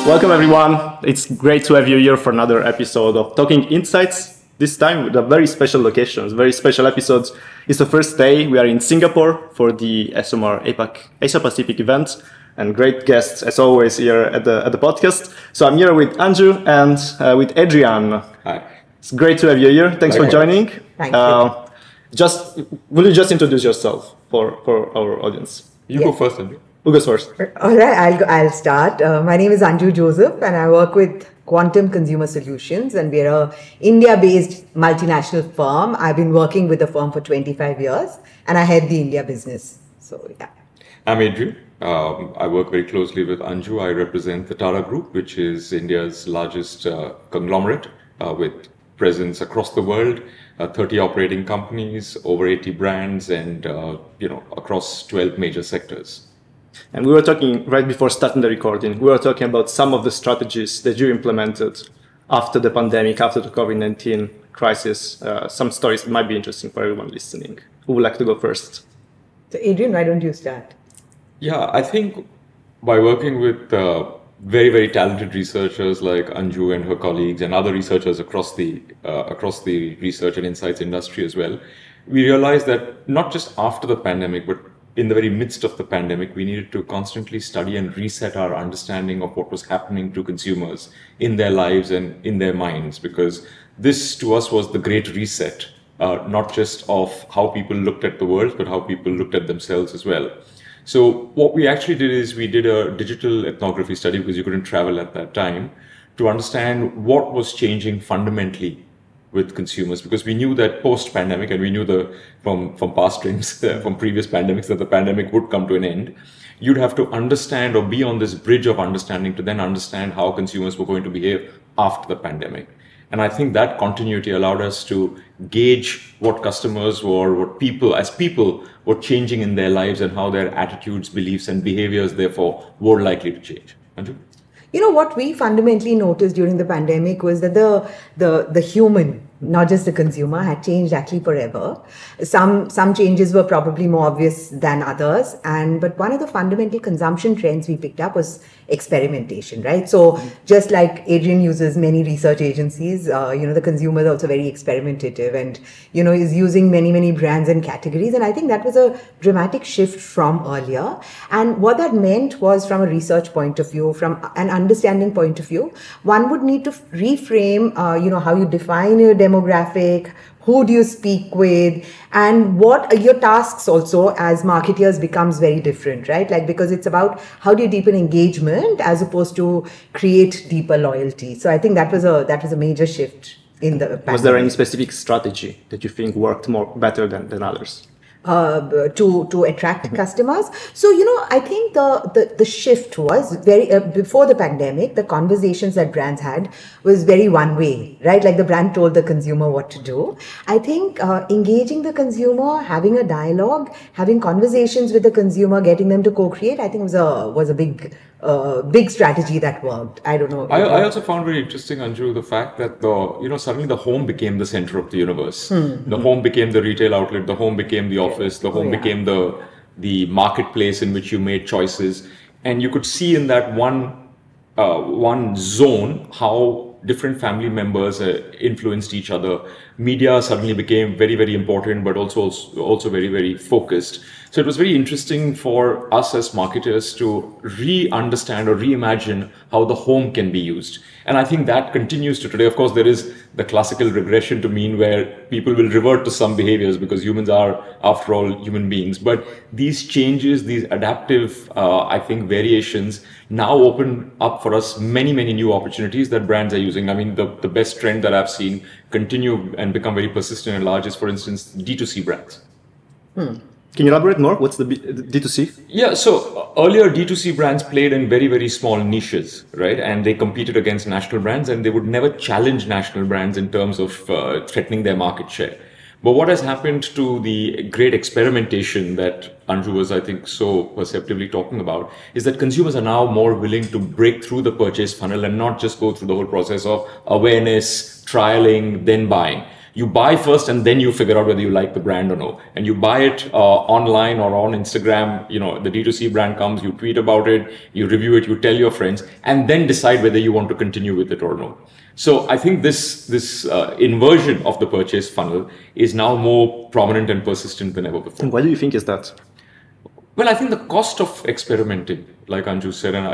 Welcome everyone. It's great to have you here for another episode of Talking Insights. This time with a very special location, very special episodes. It's the first day we are in Singapore for the SMR APAC Asia Pacific event, and great guests as always here at the podcast. So I'm here with Anju and with Adrian. Hi. It's great to have you here. Thanks for joining. Thank you. Will you just introduce yourself for our audience? You go first, Adrian. Who goes first? All right, I'll start. My name is Anju Joseph and I work with Quantum Consumer Solutions, and we're a India-based multinational firm. I've been working with the firm for 25 years and I head the India business. So yeah. I'm Adrian. I work very closely with Anju. I represent the Tata Group, which is India's largest conglomerate with presence across the world, 30 operating companies, over 80 brands, and across 12 major sectors. And we were talking right before starting the recording, we were talking about some of the strategies that you implemented after the pandemic, after the COVID-19 crisis. Some stories that might be interesting for everyone listening. Who would like to go first? So Adrian, why don't you start? Yeah, I think by working with very, very talented researchers like Anju and her colleagues and other researchers across the research and insights industry as well, we realized that not just after the pandemic, but in the very midst of the pandemic, we needed to constantly study and reset our understanding of what was happening to consumers in their lives and in their minds, because this to us was the great reset, not just of how people looked at the world, but how people looked at themselves as well. So what we actually did is we did a digital ethnography study, because you couldn't travel at that time, to understand what was changing fundamentally with consumers, because we knew that post-pandemic, and we knew from past trends, from previous pandemics, that the pandemic would come to an end. You'd have to understand or be on this bridge of understanding to then understand how consumers were going to behave after the pandemic. And I think that continuity allowed us to gauge what customers were, what people were changing in their lives, and how their attitudes, beliefs, and behaviors therefore were likely to change. Anju? You know, what we fundamentally noticed during the pandemic was that the human, not just the consumer, had changed actually forever. Some changes were probably more obvious than others, but one of the fundamental consumption trends we picked up was experimentation, right? So just like Adrian uses many research agencies, the consumer is also very experimentative and, is using many brands and categories. And I think that was a dramatic shift from earlier. And what that meant was, from a research point of view, from an understanding point of view, one would need to reframe, how you define your demographic, who do you speak with, and what are your tasks also as marketers becomes very different, right? Like, because it's about how do you deepen engagement as opposed to create deeper loyalty. So I think that was a major shift in the pandemic. Was there any specific strategy that you think worked better than others? To attract customers. So, I think the shift was very, before the pandemic, the conversations that brands had was very one way, right? Like the brand told the consumer what to do. I think engaging the consumer, having a dialogue, having conversations with the consumer, getting them to co-create, I think was a big strategy that worked. I don't know. I also found very interesting, Anju, the fact that suddenly the home became the center of the universe. The home became the retail outlet. The home became the office. The home became the marketplace in which you made choices, and you could see in that one zone how different family members influenced each other. Media suddenly became very, very important, but also very, very focused. So it was very interesting for us as marketers to re-understand or reimagine how the home can be used. And I think that continues to today. Of course, there is the classical regression to mean where people will revert to some behaviors, because humans are, after all, human beings. But these changes, these adaptive, variations now open up for us many, many new opportunities that brands are using. I mean, the best trend that I've seen continue and become very persistent and large is, for instance, D2C brands. Can you elaborate more? What's the D2C? Yeah, so earlier D2C brands played in very, very small niches, right? And they competed against national brands, and they would never challenge national brands in terms of threatening their market share. But what has happened to the great experimentation that Anju was, I think, so perceptively talking about, is that consumers are now more willing to break through the purchase funnel and not just go through the whole process of awareness, trialing, then buying. you buy first and then you figure out whether you like the brand or no. And you buy it online or on Instagram, the D2C brand comes, you tweet about it, you review it, you tell your friends, and then decide whether you want to continue with it or no. So I think this inversion of the purchase funnel is now more prominent and persistent than ever before. And why do you think is that? Well, I think the cost of experimenting, like Anju said, and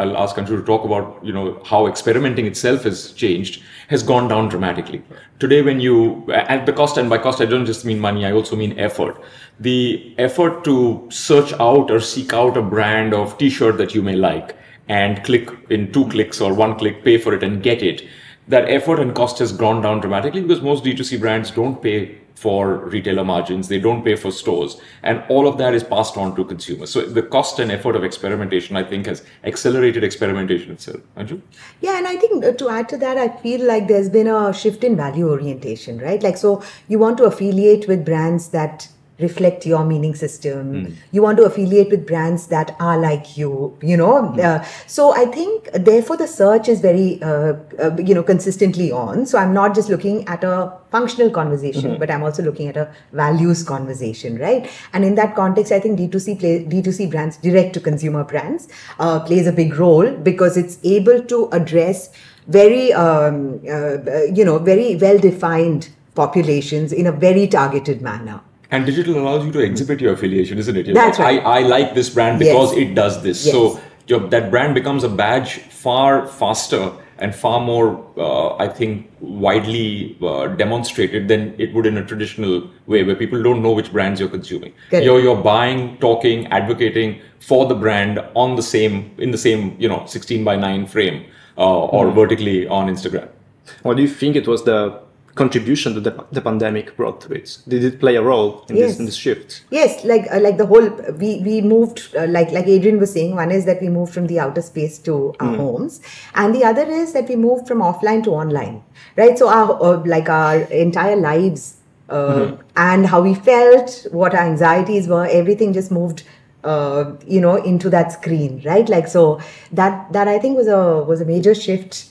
I'll ask Anju to talk about, how experimenting itself has changed, has gone down dramatically. Today, when you, at the cost, and by cost, I don't just mean money, I also mean effort. The effort to search out or seek out a brand of t-shirt that you may like and click in 2 clicks or 1 click, pay for it and get it. That effort and cost has gone down dramatically because most D2C brands don't pay for retailer margins, they don't pay for stores, and all of that is passed on to consumers. So the cost and effort of experimentation, I think, has accelerated experimentation itself. Anju? Yeah, and I think to add to that, I feel like there's been a shift in value orientation, right? Like, so you want to affiliate with brands that reflect your meaning system. You want to affiliate with brands that are like you, so I think therefore the search is very, consistently on. So I'm not just looking at a functional conversation, but I'm also looking at a values conversation, right? And in that context, I think D2C brands, direct to consumer brands, plays a big role because it's able to address very, very well-defined populations in a very targeted manner. And digital allows you to exhibit your affiliation, isn't it? That's right. I like this brand because it does this. Yes. So that brand becomes a badge far faster and far more, I think, widely demonstrated than it would in a traditional way where people don't know which brands you're consuming. Correct. You're buying, talking, advocating for the brand in the same 16:9 frame or vertically on Instagram. What do you think it was the contribution that the pandemic brought to it? Did it play a role in this shift? Yes, like the whole we moved like Adrian was saying. One is that we moved from the outer space to our homes, and the other is that we moved from offline to online. Right, so our entire lives and how we felt, what our anxieties were, everything just moved into that screen. Right, like so that I think was a major shift.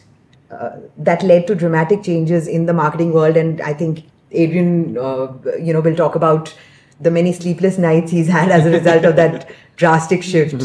That led to dramatic changes in the marketing world, and I think Adrian, will talk about the many sleepless nights he's had as a result of that drastic shift.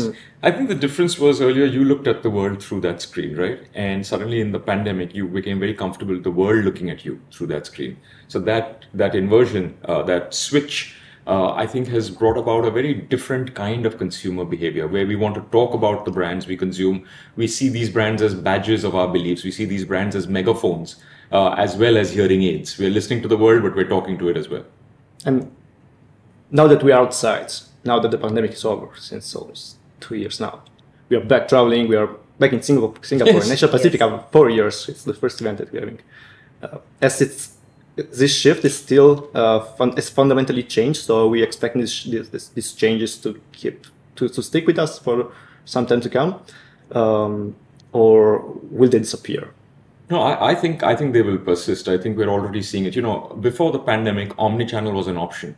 I think the difference was earlier you looked at the world through that screen, right? And suddenly in the pandemic, you became very comfortable with the world looking at you through that screen. So that inversion, that switch, I think has brought about a very different kind of consumer behavior where we want to talk about the brands we consume. We see these brands as badges of our beliefs. We see these brands as megaphones as well as hearing aids. We're listening to the world, but we're talking to it as well. And now that we are outside, now that the pandemic is over, since almost 2 years now, we are back traveling. We are back in Singapore Yes. in Asia Pacific after 4 years. It's the first event that we're having. This shift is still is fundamentally changed, so we expect these changes to stick with us for some time to come, or will they disappear? No, I think they will persist. I think we're already seeing it. Before the pandemic, omnichannel was an option.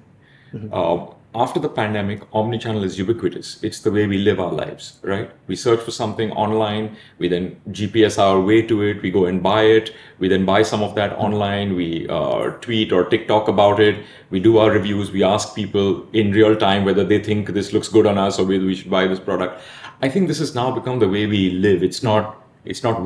After the pandemic, omnichannel is ubiquitous. It's the way we live our lives, right? We search for something online, we then GPS our way to it, we go and buy it, we then buy some of that online, we tweet or TikTok about it, we do our reviews, we ask people in real time whether they think this looks good on us or whether we should buy this product. I think this has now become the way we live. It's not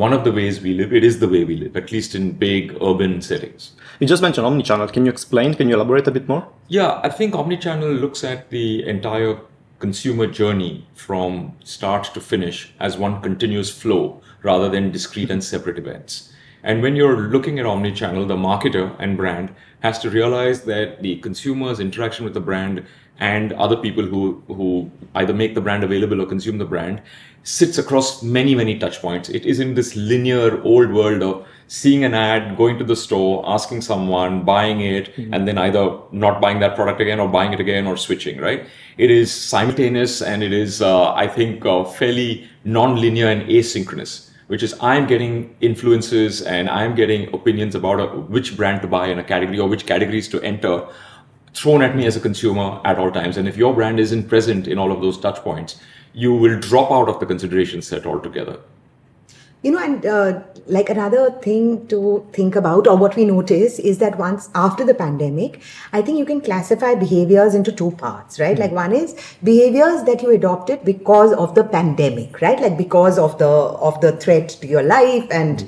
one of the ways we live, it is the way we live, at least in big urban settings. You just mentioned omnichannel. Can you elaborate a bit more? Yeah, I think omnichannel looks at the entire consumer journey from start to finish as one continuous flow rather than discrete and separate events. And when you're looking at omnichannel, the marketer and brand has to realize that the consumer's interaction with the brand and other people who either make the brand available or consume the brand sits across many, many touch points. It isn't this linear old world of seeing an ad, going to the store, asking someone, buying it, and then either not buying that product again or buying it again or switching, right? It is simultaneous and it is, I think, fairly non-linear and asynchronous, which is I'm getting influences and I'm getting opinions about which brand to buy in a category or which categories to enter thrown at me as a consumer at all times. And if your brand isn't present in all of those touch points, you will drop out of the consideration set altogether. And like another thing to think about, or what we notice, is that once after the pandemic, I think you can classify behaviors into two parts, right? Like one is behaviors that you adopted because of the pandemic, right? Like because of the threat to your life and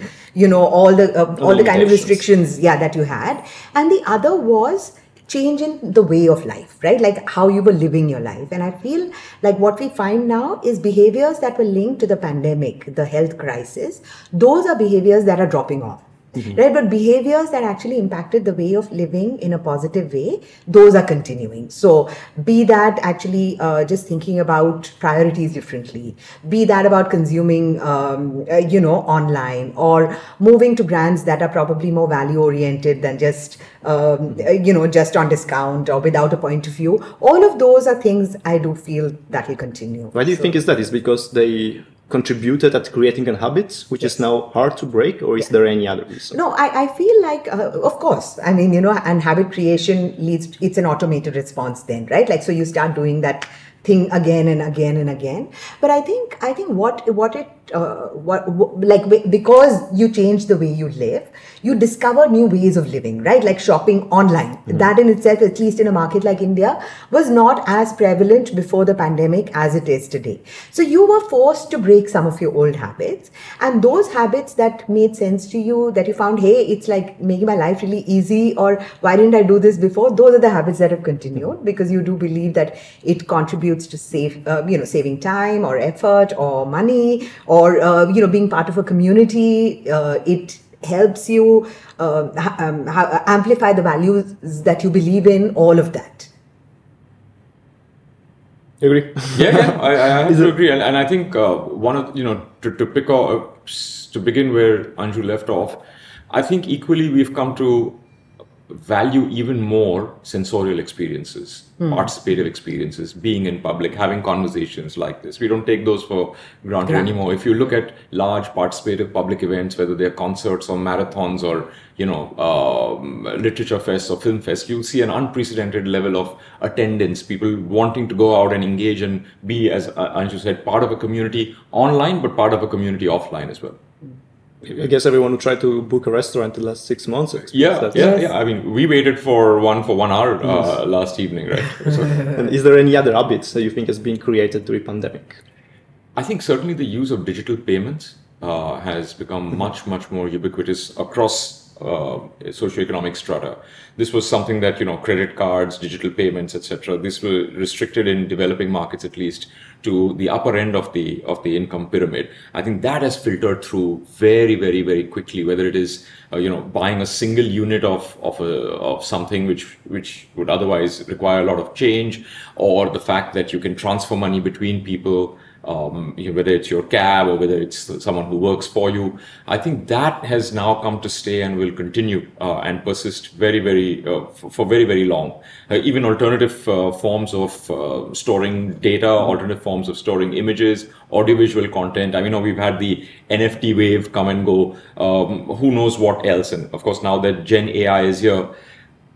all the kind of restrictions, that you had, and the other was change in the way of life, right? Like how you were living your life. And I feel like what we find now is behaviors that were linked to the pandemic, the health crisis, those are behaviors that are dropping off. Right, but behaviors that actually impacted the way of living in a positive way, those are continuing. So be that actually just thinking about priorities differently, be that about consuming online, or moving to brands that are probably more value oriented than just just on discount or without a point of view. All of those are things I do feel that will continue. Why do you think is that? Is because they contributed at creating a habit which is now hard to break, or is there any other reason? No, I feel like, of course, I mean, and habit creation it's an automated response then, right? Like, so you start doing that thing again and again and again. But I think because you change the way you live, you discover new ways of living, right? Like shopping online. That in itself, at least in a market like India, was not as prevalent before the pandemic as it is today. So you were forced to break some of your old habits, and those habits that made sense to you, that you found, hey, it's like making my life really easy, or why didn't I do this before? Those are the habits that have continued, because you do believe that it contributes to saving time or effort or money, or being part of a community. It helps you amplify the values that you believe in, all of that. You agree? Yeah, I have to agree. And I think one of, to begin where Anju left off, I think equally we've come to value even more sensorial experiences, participative experiences, being in public, having conversations like this. We don't take those for granted anymore. If you look at large participative public events, whether they're concerts or marathons or literature fests or film fests, you'll see an unprecedented level of attendance, people wanting to go out and engage and be, as Anju said, part of a community online, but part of a community offline as well. I guess everyone who tried to book a restaurant the last 6 months. Yeah. I mean, we waited for 1 hour last evening, right? So, and is there any other habits that you think has been created during pandemic? I think certainly the use of digital payments has become much more ubiquitous across socioeconomic strata. This was something that, credit cards, digital payments, etc. This were restricted in developing markets, at least, to the upper end of the income pyramid. I think that has filtered through very quickly, whether it is buying a single unit of something which would otherwise require a lot of change, or the fact that you can transfer money between people, whether it's your cab or whether it's someone who works for you. I think that has now come to stay and will continue and persist for very long. Even alternative forms of storing data, alternative forms of storing images, audiovisual content. I mean, we've had the NFT wave come and go. Who knows what else? And of course, now that Gen AI is here,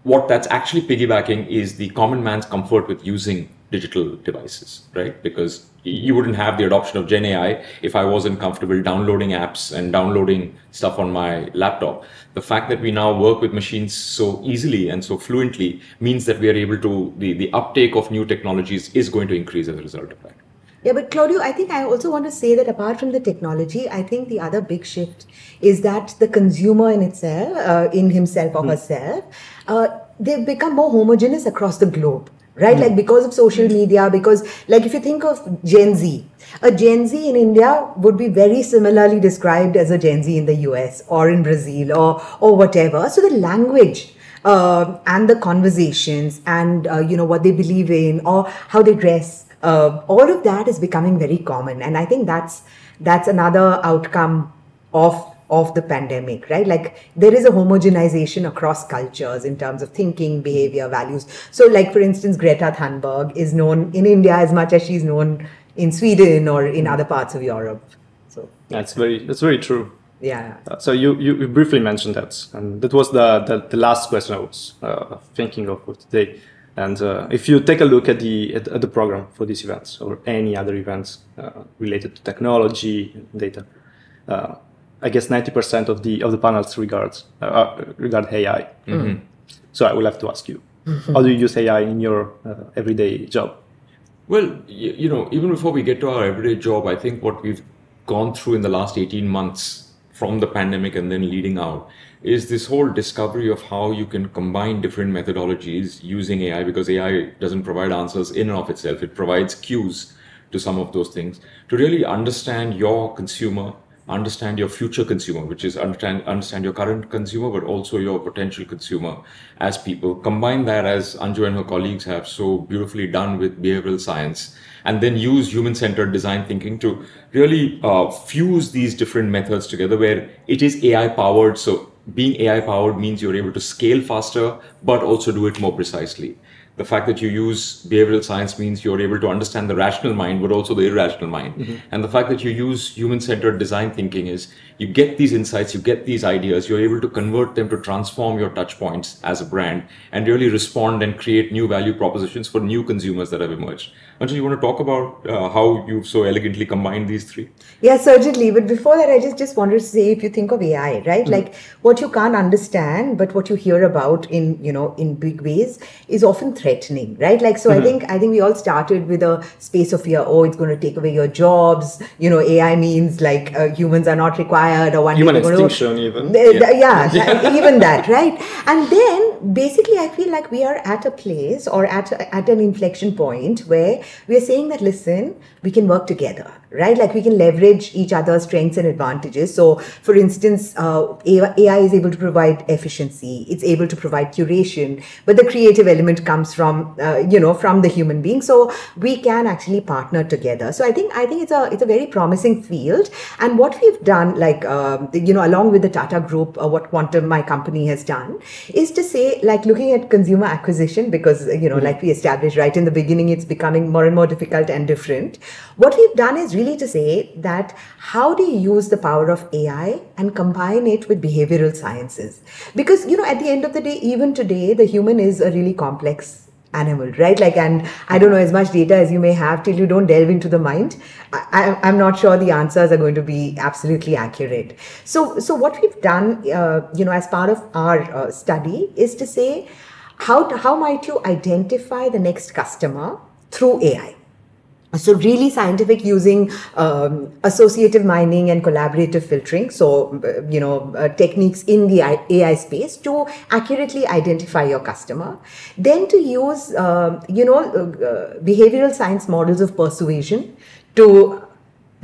what that's actually piggybacking is the common man's comfort with using digital devices, right? Because you wouldn't have the adoption of Gen AI if I wasn't comfortable downloading apps and downloading stuff on my laptop. The fact that we now work with machines so easily and so fluently means that we are able to, the uptake of new technologies is going to increase as a result of that. Yeah, but Claudio, I think I also want to say that apart from the technology, I think the other big shift is that the consumer in itself, in himself or herself, they've become more homogeneous across the globe. Right? Like because of social media, because like if you think of Gen Z, a Gen Z in India would be very similarly described as a Gen Z in the US or in Brazil or whatever. So the language and the conversations and, what they believe in or how they dress, all of that is becoming very common. And I think that's another outcome of the pandemic, right? Like there is a homogenization across cultures in terms of thinking, behavior, values. So like for instance, Greta Thunberg is known in India as much as she's known in Sweden or in other parts of Europe. So that's very true. Yeah. So you briefly mentioned that, and that was the last question I was thinking of for today. And if you take a look at the program for these events or any other events related to technology, data, I guess 90% of the panels regard AI. So I will have to ask you, how do you use AI in your everyday job? Well, even before we get to our everyday job, I think what we've gone through in the last 18 months from the pandemic and then leading out is this whole discovery of how you can combine different methodologies using AI, because AI doesn't provide answers in and of itself. It provides cues to some of those things to really understand your consumer, understand your future consumer, which is understand your current consumer, but also your potential consumer as people. Combine that, as Anju and her colleagues have so beautifully done with behavioral science, and then use human-centered design thinking to really fuse these different methods together where it is AI-powered. So being AI-powered means you're able to scale faster, but also do it more precisely. The fact that you use behavioral science means you're able to understand the rational mind, but also the irrational mind. And the fact that you use human-centered design thinking is you get these insights, you get these ideas, you're able to convert them to transform your touch points as a brand and really respond and create new value propositions for new consumers that have emerged. Anju, you want to talk about how you've so elegantly combined these three? Yeah, certainly. But before that, I just wanted to say, if you think of AI, right, like what you can't understand, but what you hear about in big ways is often threatening, right? Like, so I think we all started with a space of fear. Oh, it's going to take away your jobs. AI means like humans are not required, or one human extinction even. Even that, right? And then basically, I feel like we are at a place or at an inflection point where we are saying that, listen, we can work together, right? Like we can leverage each other's strengths and advantages. So for instance, AI is able to provide efficiency. It's able to provide curation, but the creative element comes from the human being. So we can actually partner together. So I think it's a very promising field. And what we've done, like, along with the Tata Group, what Quantum, my company, has done is to say, like, looking at consumer acquisition, because, like we established right in the beginning, it's becoming more and more difficult and different. What we've done is really to say that how do you use the power of AI and combine it with behavioral sciences? Because, at the end of the day, even today, the human is a really complex animal, right? Like, and I don't know, as much data as you may have, till you don't delve into the mind, I'm not sure the answers are going to be absolutely accurate. So what we've done, as part of our study is to say, how might you identify the next customer through AI? So really scientific, using associative mining and collaborative filtering. So, techniques in the AI space to accurately identify your customer. Then to use, behavioral science models of persuasion to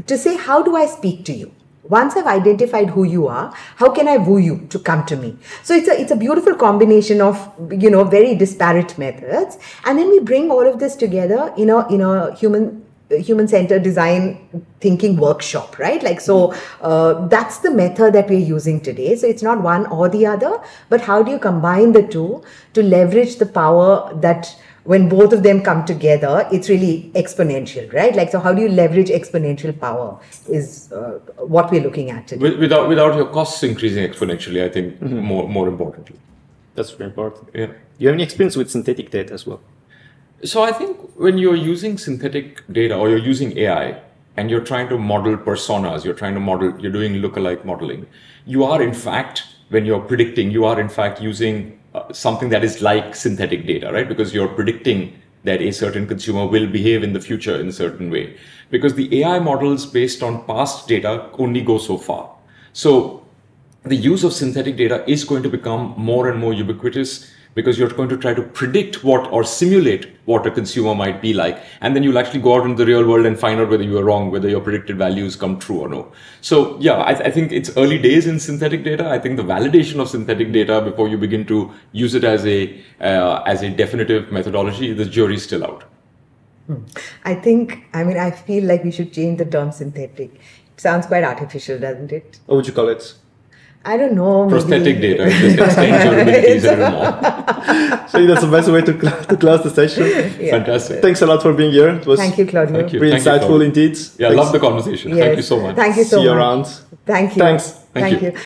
say, how do I speak to you? Once I've identified who you are, how can I woo you to come to me? So it's a beautiful combination of, very disparate methods. And then we bring all of this together in a human-centered design thinking workshop, right? Like, so that's the method that we're using today. So it's not one or the other, but how do you combine the two to leverage the power that when both of them come together, it's really exponential, right? Like, so how do you leverage exponential power is what we're looking at today. Without your costs increasing exponentially, I think, more importantly. That's very important. Yeah. Do you have any experience with synthetic data as well? So I think when you're using synthetic data or you're using AI and you're trying to model personas, you're doing lookalike modeling, you are in fact, when you're predicting, you are in fact using something that is like synthetic data, right? Because you're predicting that a certain consumer will behave in the future in a certain way. Because the AI models based on past data only go so far. So the use of synthetic data is going to become more and more ubiquitous, because you're going to try to predict or simulate what a consumer might be like. And then you'll actually go out into the real world and find out whether you are wrong, whether your predicted values come true or no. So yeah, I think it's early days in synthetic data. I think the validation of synthetic data before you begin to use it as a definitive methodology, the jury's still out. I feel like we should change the term synthetic. It sounds quite artificial, doesn't it? What would you call it? I don't know. Prosthetic data. It just extends your abilities a little more. So that's the best way to close the session. Yeah. Fantastic. Thanks a lot for being here. It was Thank you, Claudio. Thank you. Really insightful indeed. Yeah, I love the conversation. Yes. Thank you so much. Thank you so much. See you around. Thank you. Thanks. Thank you.